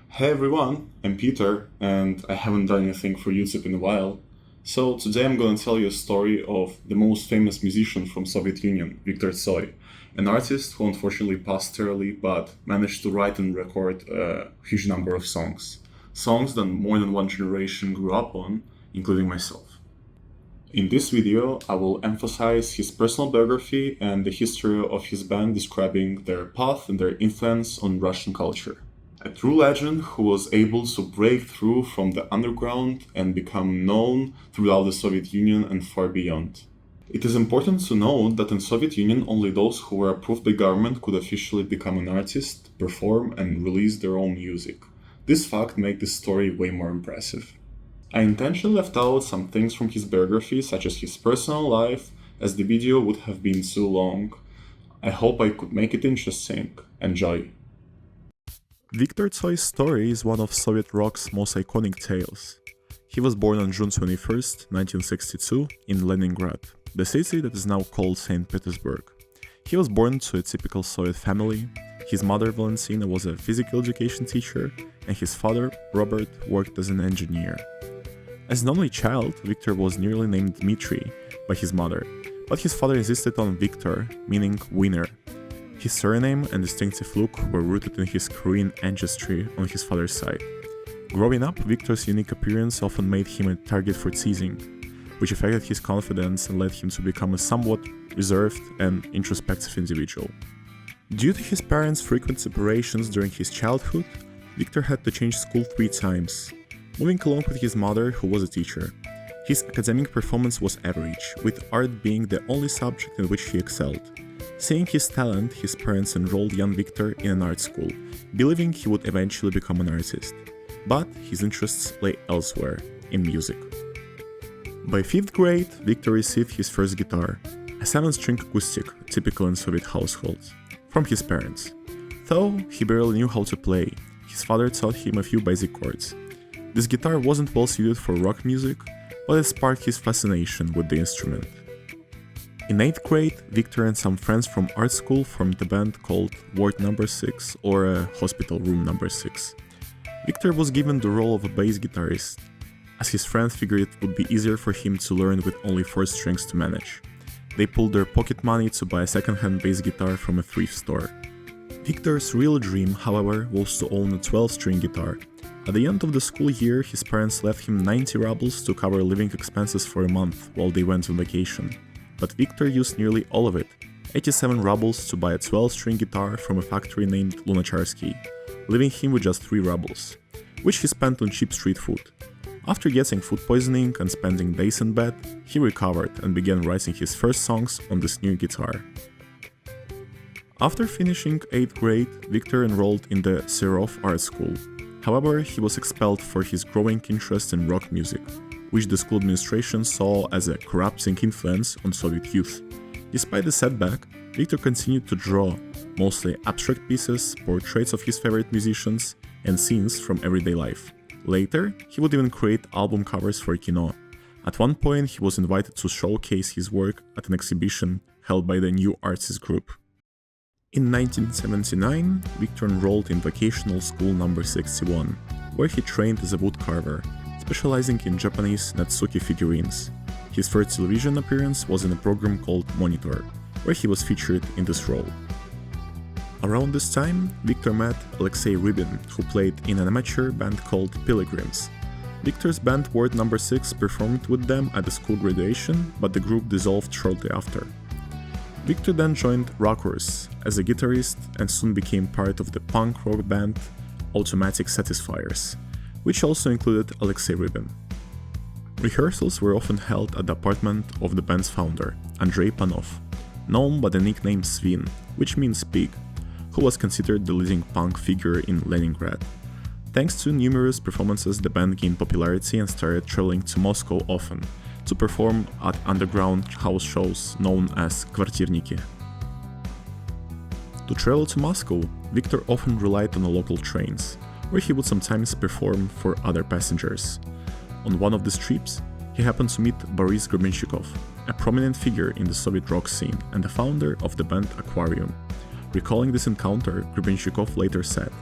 Hey everyone, I'm Peter, and I haven't done anything for YouTube in a while. So today I'm gonna tell you a story of the most famous musician from Soviet Union, Viktor Tsoi, an artist who unfortunately passed early but managed to write and record a huge number of songs. Songs that more than one generation grew up on, including myself. In this video, I will emphasize his personal biography and the history of his band describing their path and their influence on Russian culture. A true legend who was able to break through from the underground and become known throughout the Soviet Union and far beyond. It is important to note that in Soviet Union only those who were approved by government could officially become an artist, perform and release their own music. This fact makes this story way more impressive. I intentionally left out some things from his biography, such as his personal life, as the video would have been too long. I hope I could make it interesting. Enjoy! Viktor Tsoy's story is one of Soviet rock's most iconic tales. He was born on June 21st, 1962, in Leningrad, the city that is now called St. Petersburg. He was born to a typical Soviet family. His mother, Valentina, was a physical education teacher, and his father, Robert, worked as an engineer. As an only child, Viktor was nearly named Dmitry by his mother, but his father insisted on Viktor, meaning winner. His surname and distinctive look were rooted in his Korean ancestry on his father's side. Growing up, Viktor's unique appearance often made him a target for teasing, which affected his confidence and led him to become a somewhat reserved and introspective individual. Due to his parents' frequent separations during his childhood, Viktor had to change school 3 times, moving along with his mother, who was a teacher. His academic performance was average, with art being the only subject in which he excelled. Seeing his talent, his parents enrolled young Viktor in an art school, believing he would eventually become an artist. But his interests lay elsewhere, in music. By 5th grade, Viktor received his first guitar, a 7-string acoustic, typical in Soviet households, from his parents. Though he barely knew how to play, his father taught him a few basic chords. This guitar wasn't well suited for rock music, but it sparked his fascination with the instrument. In 8th grade, Viktor and some friends from art school formed a band called Ward No. 6 or Hospital Room No. 6. Viktor was given the role of a bass guitarist, as his friends figured it would be easier for him to learn with only 4 strings to manage. They pulled their pocket money to buy a second-hand bass guitar from a thrift store. Viktor's real dream, however, was to own a 12-string guitar. At the end of the school year, his parents left him 90 rubles to cover living expenses for a month while they went on vacation. But Viktor used nearly all of it, 87 rubles, to buy a 12-string guitar from a factory named Lunacharsky, leaving him with just 3 rubles, which he spent on cheap street food. After getting food poisoning and spending days in bed, he recovered and began writing his first songs on this new guitar. After finishing 8th grade, Viktor enrolled in the Serov Art School. However, he was expelled for his growing interest in rock music, which the school administration saw as a corrupting influence on Soviet youth. Despite the setback, Viktor continued to draw, mostly abstract pieces, portraits of his favorite musicians, and scenes from everyday life. Later, he would even create album covers for Kino. At one point, he was invited to showcase his work at an exhibition held by the New Artists Group. In 1979, Viktor enrolled in Vocational School No. 61, where he trained as a woodcarver, specializing in Japanese Natsuki figurines. His first television appearance was in a program called Monitor, where he was featured in this role. Around this time, Viktor met Alexei Rybin, who played in an amateur band called Pilgrims. Viktor's band Ward No. 6 performed with them at the school graduation, but the group dissolved shortly after. Viktor then joined Rockers as a guitarist and soon became part of the punk rock band Automatic Satisfiers, which also included Alexei Rybin. Rehearsals were often held at the apartment of the band's founder, Andrei Panov, known by the nickname Svin, which means pig, who was considered the leading punk figure in Leningrad. Thanks to numerous performances, the band gained popularity and started traveling to Moscow often to perform at underground house shows known as kvartirniki. To travel to Moscow, Viktor often relied on the local trains, where he would sometimes perform for other passengers. On one of these trips, he happened to meet Boris Grebenshchikov, a prominent figure in the Soviet rock scene and the founder of the band Aquarium. Recalling this encounter, Grebenshchikov later said,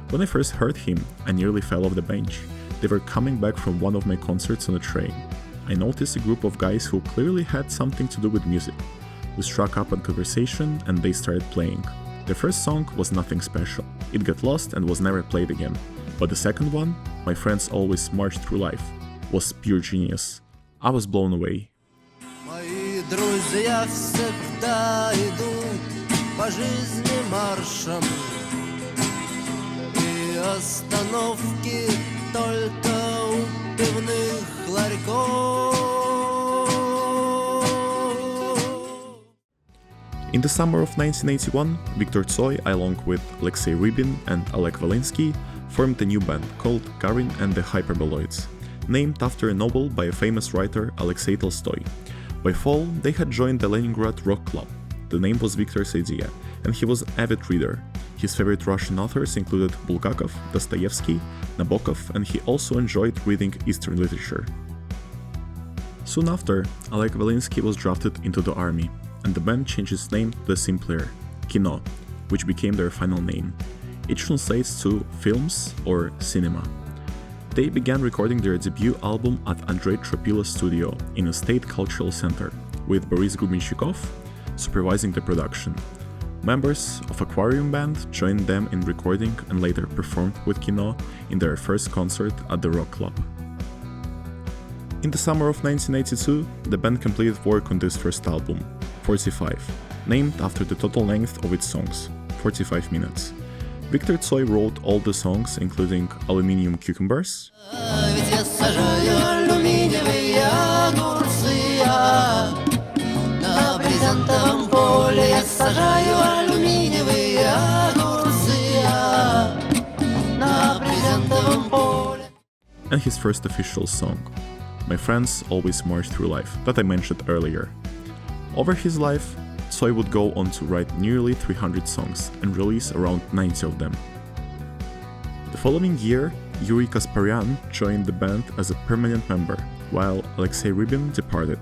When I first heard him, I nearly fell off the bench. They were coming back from one of my concerts on a train. I noticed a group of guys who clearly had something to do with music. We struck up a conversation and they started playing. The first song was nothing special. It got lost and was never played again. But the second one, My Friends Always March Through Life, was pure genius. I was blown away. Мои друзья всегда идут по жизни маршем, и остановки только у пивных ларьков. In the summer of 1981, Viktor TSOY, along with Alexei Rybin and Oleg Valinsky, formed a new band called Garin and the Hyperboloids, named after a novel by a famous writer Alexei Tolstoy. By fall, they had joined the Leningrad Rock Club. The name was Viktor's idea, and he was an avid reader. His favorite Russian authors included Bulgakov, Dostoevsky, Nabokov, and he also enjoyed reading Eastern literature. Soon after, Oleg Valinsky was drafted into the army, and the band changed its name to the simpler Kino, which became their final name. It translates to films or cinema. They began recording their debut album at Andrei Tropila's studio in a state cultural center, with Boris Grubinchikov supervising the production. Members of Aquarium Band joined them in recording and later performed with Kino in their first concert at the Rock Club. In the summer of 1982, the band completed work on this first album, 45, named after the total length of its songs, 45 minutes. Viktor TSOY wrote all the songs, including Aluminium Cucumbers, Ведь я сажаю алюминиевые огурцы, на брезентовом поле я сажаю алюминиевые огурцы, на брезентовом поле. and his first official song, My Friends Always March Through Life, that I mentioned earlier. Over his life, TSOY would go on to write nearly 300 songs and release around 90 of them. The following year, Yuri Kasparyan joined the band as a permanent member, while Alexei Rybin departed.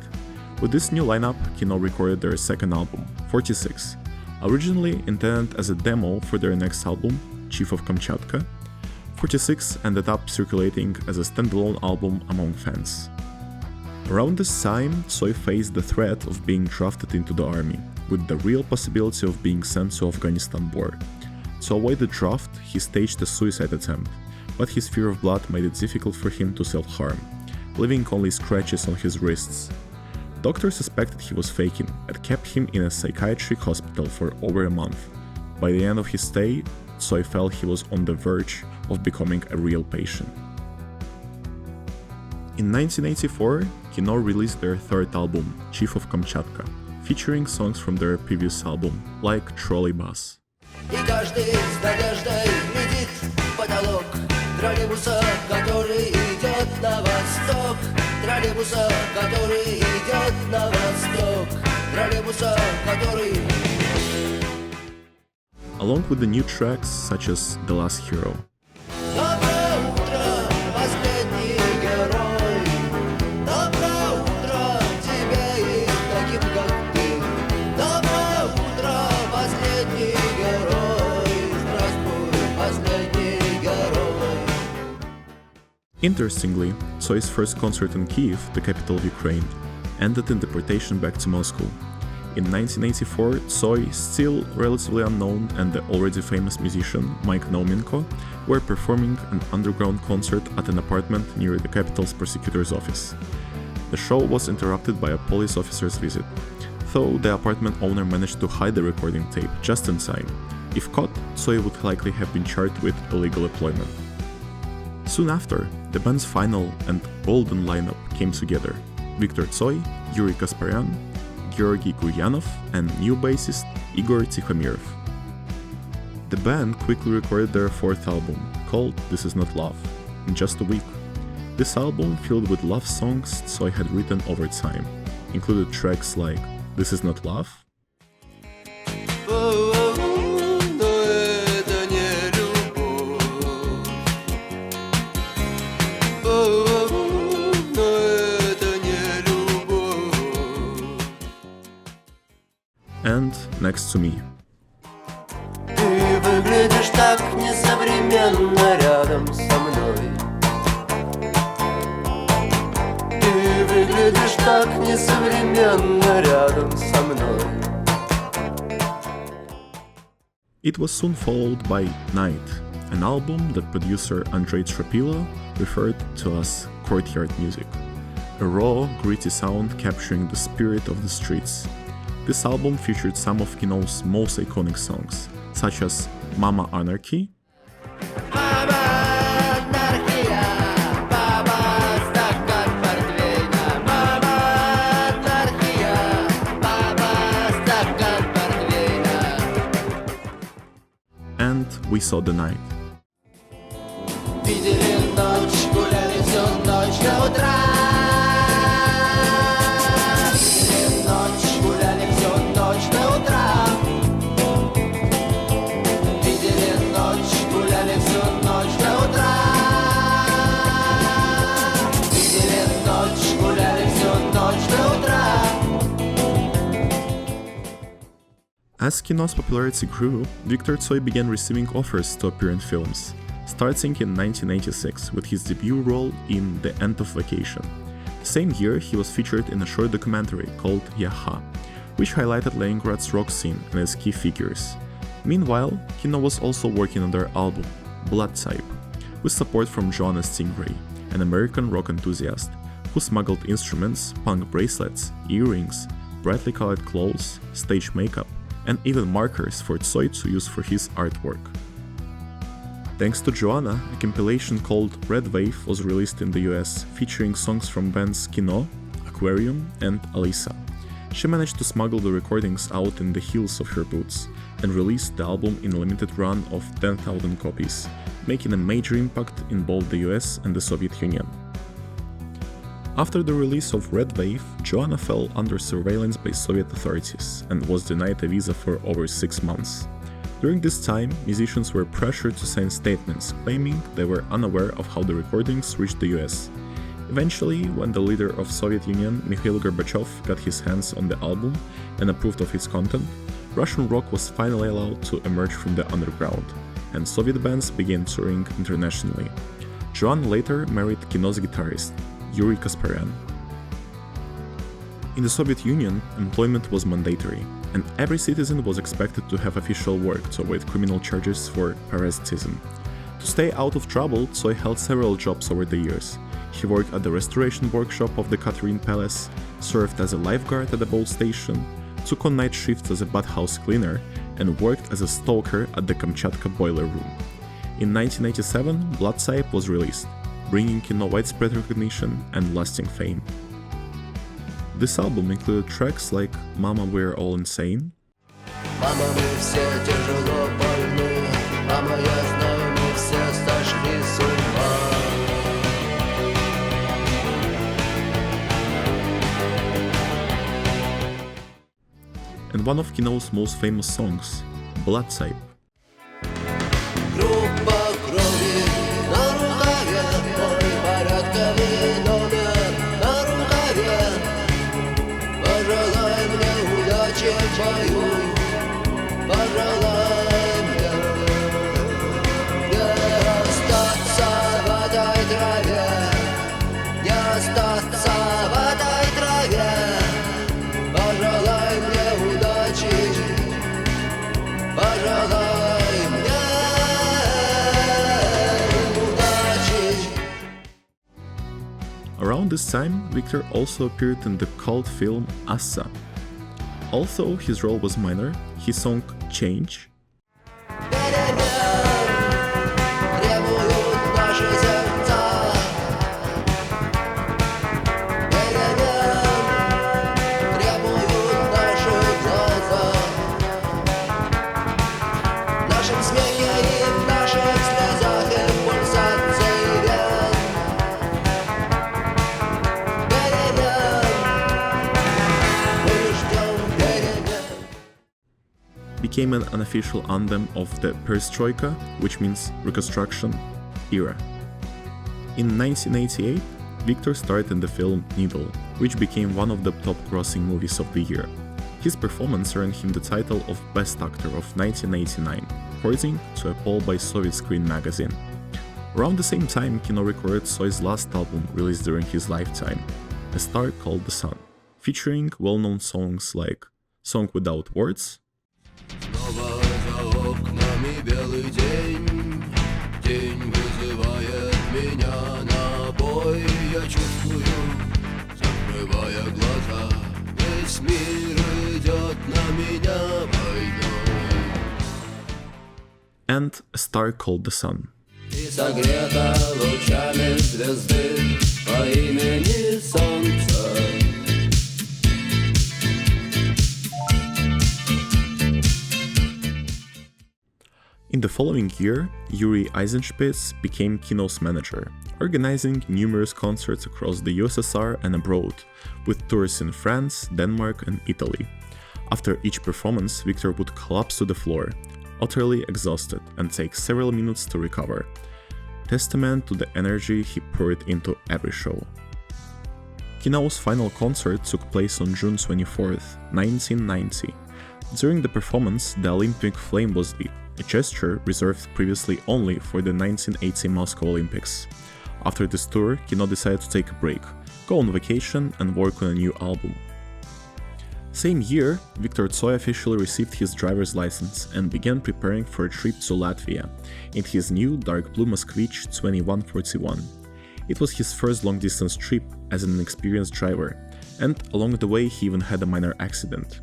With this new lineup, Kino recorded their second album, 46, originally intended as a demo for their next album, Chief of Kamchatka. 46 ended up circulating as a standalone album among fans. Around this time, TSOY faced the threat of being drafted into the army, with the real possibility of being sent to Afghanistan war. To avoid the draft, he staged a suicide attempt, but his fear of blood made it difficult for him to self-harm, leaving only scratches on his wrists. Doctors suspected he was faking and kept him in a psychiatric hospital for over a month. By the end of his stay, TSOY felt he was on the verge of becoming a real patient. In 1984, Kino released their third album, Chief of Kamchatka, featuring songs from their previous album, like Trolley Bus. И каждый с надеждой глядит в потолок троллейбуса, который идет на восток, троллейбуса, который идет на восток, троллейбуса, который... Along with the new tracks such as The Last Hero. Доброе утро, последний герой. Доброе утро тебе и таким, как ты. Доброе утро, последний герой. Здравствуй, последний герой. Interestingly, TSOY's first concert in Kiev, the capital of Ukraine, ended in deportation back to Moscow. In 1984, TSOY, still relatively unknown, and the already famous musician Mike Naumenko were performing an underground concert at an apartment near the capital's prosecutor's office. The show was interrupted by a police officer's visit, though the apartment owner managed to hide the recording tape just in time. If caught, TSOY would likely have been charged with illegal employment. Soon after, the band's final and golden lineup came together: Viktor TSOY, Yuri Kasparyan, Georgy Guryanov, and new bassist Igor Tikhomirov. The band quickly recorded their fourth album, called This Is Not Love, in just a week. This album, filled with love songs TSOY had written over time, included tracks like This Is Not Love, and Next to Me. Ты выглядишь так несовременно. так несовременно рядом со мной. It was soon followed by Night, an album that producer Andrei Tropila referred to as courtyard music, a raw, gritty sound capturing the spirit of the streets. This album featured some of Kino's most iconic songs, such as Mama Anarchy, and We Saw the Night. Видели ночь, гуляли всю ночь до утра. Видели ночь, гуляли всю ночь до утра. Видели ночь, гуляли всю ночь до утра. Видели ночь, гуляли всю ночь до утра. As Kino's popularity grew, Viktor Tsoi began receiving offers to appear in films, starting in 1986 with his debut role in The End of Vacation. The same year, he was featured in a short documentary called Yaha, which highlighted Leningrad's rock scene and its key figures. Meanwhile, Kino was also working on their album, Blood Type, with support from Joanna Stingray, an American rock enthusiast, who smuggled instruments, punk bracelets, earrings, brightly colored clothes, stage makeup, and even markers for Tsoi to use for his artwork. Thanks to Joanna, a compilation called Red Wave was released in the US, featuring songs from bands Kino, Aquarium, and Alisa. She managed to smuggle the recordings out in the heels of her boots, and released the album in a limited run of 10,000 copies, making a major impact in both the US and the Soviet Union. After the release of Red Wave, Joanna fell under surveillance by Soviet authorities and was denied a visa for over 6 months. During this time, musicians were pressured to sign statements claiming they were unaware of how the recordings reached the US. Eventually, when the leader of Soviet Union, Mikhail Gorbachev, got his hands on the album and approved of its content, Russian rock was finally allowed to emerge from the underground, and Soviet bands began touring internationally. Joanna later married Kino's guitarist, Yuri Kasparyan. In the Soviet Union, employment was mandatory, and every citizen was expected to have official work to avoid criminal charges for parasitism. To stay out of trouble, Tsoi held several jobs over the years. He worked at the restoration workshop of the Catherine Palace, served as a lifeguard at the boat station, took on night shifts as a bathhouse cleaner, and worked as a stoker at the Kamchatka boiler room. In 1987, Blood Type was released, bringing Kino widespread recognition and lasting fame. This album included tracks like Mama We're All Insane, Мама, мы все тяжело больны. Мама, я знаю, мы все сошли с ума. and one of Kino's most famous songs, Blood Type. Группа крови на рукаве, мой порядковый номер на рукаве. Пожелай мне удачи в бою, пожелай мне не остаться в этой траве, не остаться в этой траве. Пожелай мне удачи, пожелай мне удачи. Around this time, Viktor also appeared in the cult film Assa. Although his role was minor, he sang Change, Требуют наши сердца. Требуют наши глаза. В нашем смехе и в наших слезах и в пульсации вен. Мы ждем перемен. became an unofficial anthem of the Perestroika, which means reconstruction, era. In 1988, Viktor starred in the film Needle, which became one of the top-grossing movies of the year. His performance earned him the title of Best Actor of 1989, according to a poll by Soviet Screen magazine. Around the same time, Kino recorded Tsoy's last album released during his lifetime, A Star Called the Sun, featuring well-known songs like Song Without Words, Снова за окнами белый день. День вызывает меня на бой. Я чувствую, закрывая глаза, весь мир идет на меня войной. and A Star Called the Sun. И согрета лучами звезды по имени Солнце. In the following year, Yuri Eisenspitz became Kino's manager, organizing numerous concerts across the USSR and abroad, with tours in France, Denmark and Italy. After each performance, Viktor would collapse to the floor, utterly exhausted, and take several minutes to recover, testament to the energy he poured into every show. Kino's final concert took place on June 24, 1990. During the performance, the Olympic flame was lit, a gesture reserved previously only for the 1980 Moscow Olympics. After this tour, Kino decided to take a break, go on vacation and work on a new album. Same year, Viktor TSOY officially received his driver's license and began preparing for a trip to Latvia in his new dark blue Moskvich 2141. It was his first long-distance trip as an experienced driver, and along the way he even had a minor accident.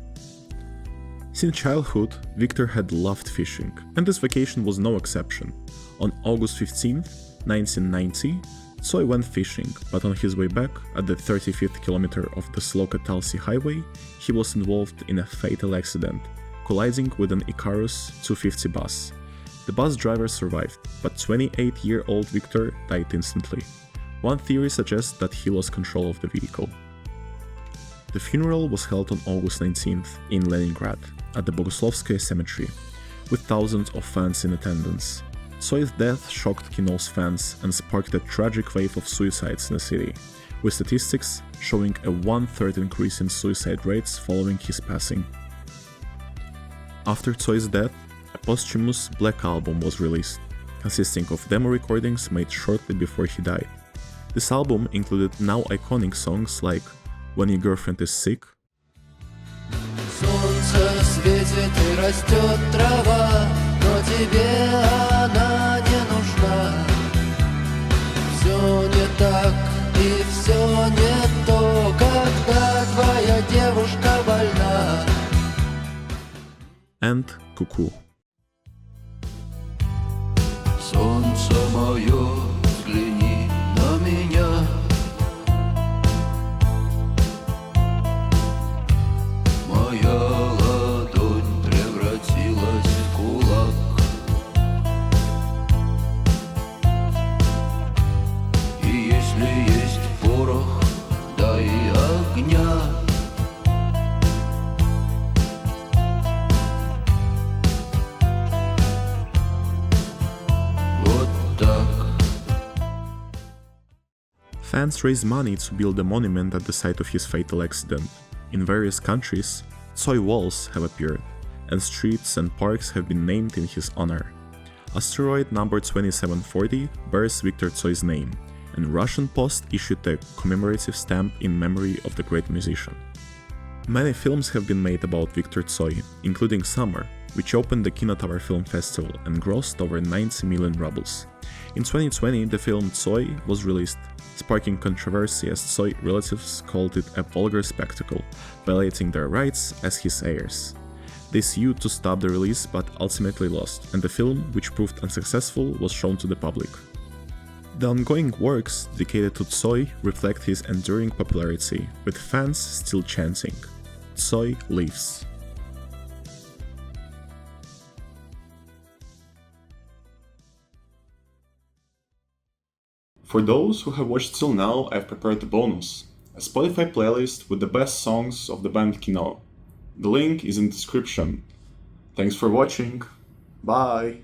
Since childhood, Viktor had loved fishing, and this vacation was no exception. On August 15, 1990, TSOY went fishing, but on his way back, at the 35th kilometer of the Sloka-Talsi highway, he was involved in a fatal accident, colliding with an Icarus 250 bus. The bus driver survived, but 28-year-old Viktor died instantly. One theory suggests that he lost control of the vehicle. The funeral was held on August 19th in Leningrad, at the Bogoslovskaya cemetery, with thousands of fans in attendance. TSOY's death shocked Kino's fans and sparked a tragic wave of suicides in the city, with statistics showing a 1/3 increase in suicide rates following his passing. After TSOY's death, a posthumous Black Album was released, consisting of demo recordings made shortly before he died. This album included now iconic songs like When Your Girlfriend Is Sick, Солнце светит и растет трава, но тебе она не нужна. Все не так и все не то, когда твоя девушка больна. and Cuckoo. Солнце мое, взгляни на меня. Моя ладонь превратилась в кулак. И если есть порох, дай огня. Вот так. Fans raised money to build a monument at the site of his fatal accident. In various countries, TSOY walls have appeared, and streets and parks have been named in his honor. Asteroid number 2740 bears Viktor TSOY's name, and Russian Post issued a commemorative stamp in memory of the great musician. Many films have been made about Viktor TSOY, including Summer, which opened the Kino Tower Film Festival and grossed over 90 million rubles. In 2020, the film TSOY was released, sparking controversy as TSOY relatives called it a vulgar spectacle, violating their rights as his heirs. They sued to stop the release but ultimately lost, and the film, which proved unsuccessful, was shown to the public. The ongoing works dedicated to TSOY reflect his enduring popularity, with fans still chanting, "TSOY lives." For those who have watched till now, I've prepared a bonus, a Spotify playlist with the best songs of the band Kino. The link is in the description. Thanks for watching. Bye!